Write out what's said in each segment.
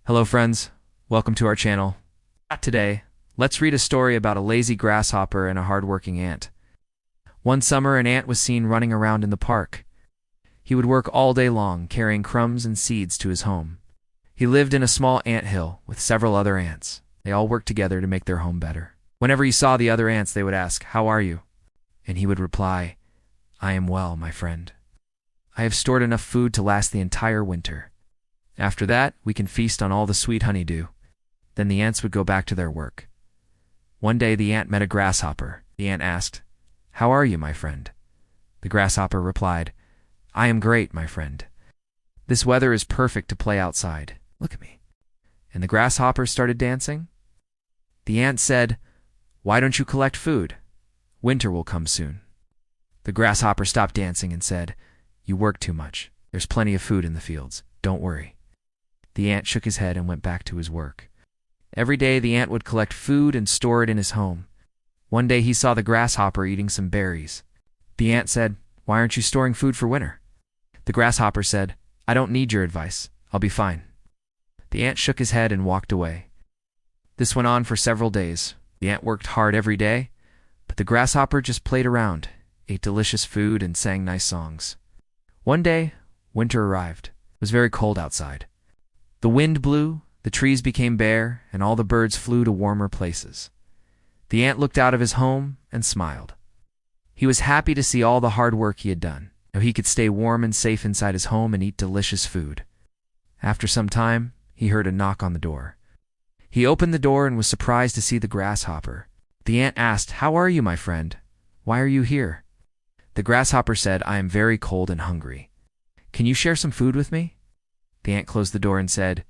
Hello friends, welcome to our channel. Today, let's read a story about a lazy grasshopper and a hard-working ant. One summer, an ant was seen running around in the park. He would work all day long, carrying crumbs and seeds to his home. He lived in a small anthill with several other ants. They all worked together to make their home better. Whenever he saw the other ants, they would ask, "How are you?" And he would reply, "I am well, my friend. I have stored enough food to last the entire winter. After that, we can feast on all the sweet honeydew." Then the ants would go back to their work. One day the ant met a grasshopper. The ant asked, "How are you, my friend?" The grasshopper replied, "I am great, my friend. This weather is perfect to play outside. Look at me." And the grasshopper started dancing. The ant said, "Why don't you collect food? Winter will come soon." The grasshopper stopped dancing and said, "You work too much. There's plenty of food in the fields. Don't worry." The ant shook his head and went back to his work. Every day the ant would collect food and store it in his home. One day he saw the grasshopper eating some berries. The ant said, "Why aren't you storing food for winter?" The grasshopper said, "I don't need your advice. I'll be fine." The ant shook his head and walked away. This went on for several days. The ant worked hard every day, but the grasshopper just played around, ate delicious food, and sang nice songs. One day, winter arrived. It was very cold outside. The wind blew, the trees became bare, and all the birds flew to warmer places. The ant looked out of his home and smiled. He was happy to see all the hard work he had done. Now he could stay warm and safe inside his home and eat delicious food. After some time, he heard a knock on the door. He opened the door and was surprised to see the grasshopper. The ant asked, "How are you, my friend? Why are you here?" The grasshopper said, "I am very cold and hungry. Can you share some food with me?" The ant closed the door and said,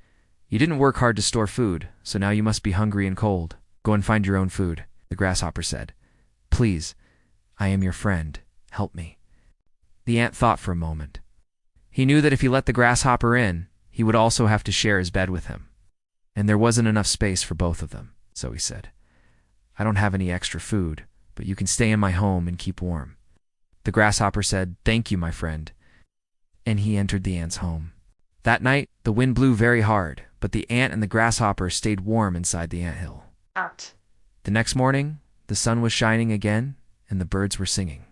"You didn't work hard to store food, so now you must be hungry and cold. Go and find your own food." The grasshopper said, "Please, I am your friend. Help me." The ant thought for a moment. He knew that if he let the grasshopper in, he would also have to share his bed with him. And there wasn't enough space for both of them, so he said, "I don't have any extra food, but you can stay in my home and keep warm." The grasshopper said, "Thank you, my friend." And he entered the ant's home. That night, the wind blew very hard, but the ant and the grasshopper stayed warm inside the anthill. The next morning, the sun was shining again, and the birds were singing.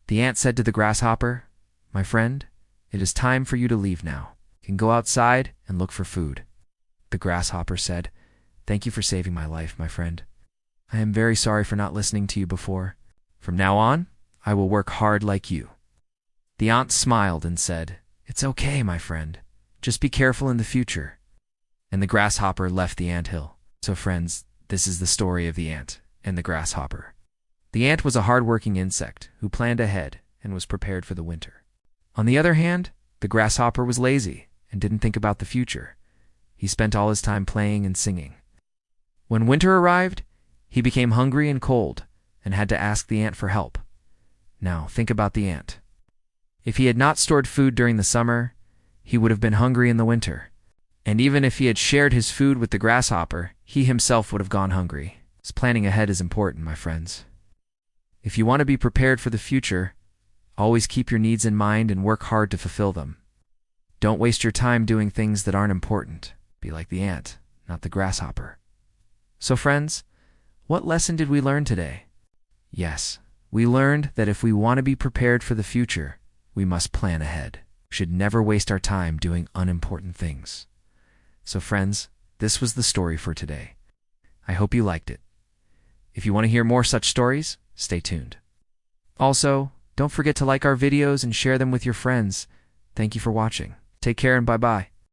The ant said to the grasshopper, "My friend, it is time for you to leave now. You can go outside and look for food." The grasshopper said, "Thank you for saving my life, my friend. I am very sorry for not listening to you before. From now on, I will work hard like you." The ant smiled and said, "It's okay, my friend. Just be careful in the future." And the grasshopper left the anthill. So friends, this is the story of the ant and the grasshopper. The ant was a hard-working insect who planned ahead and was prepared for the winter. On the other hand, the grasshopper was lazy and didn't think about the future. He spent all his time playing and singing. When winter arrived, he became hungry and cold and had to ask the ant for help. Now, think about the ant. If he had not stored food during the summer, he would have been hungry in the winter. And even if he had shared his food with the grasshopper, he himself would have gone hungry. So planning ahead is important, my friends. If you want to be prepared for the future, always keep your needs in mind and work hard to fulfill them. Don't waste your time doing things that aren't important. Be like the ant, not the grasshopper. So friends, what lesson did we learn today? Yes, we learned that if we want to be prepared for the future, we must plan ahead. We should never waste our time doing unimportant things. So friends, this was the story for today. I hope you liked it. If you want to hear more such stories, stay tuned. Also, don't forget to like our videos and share them with your friends. Thank you for watching. Take care and bye-bye.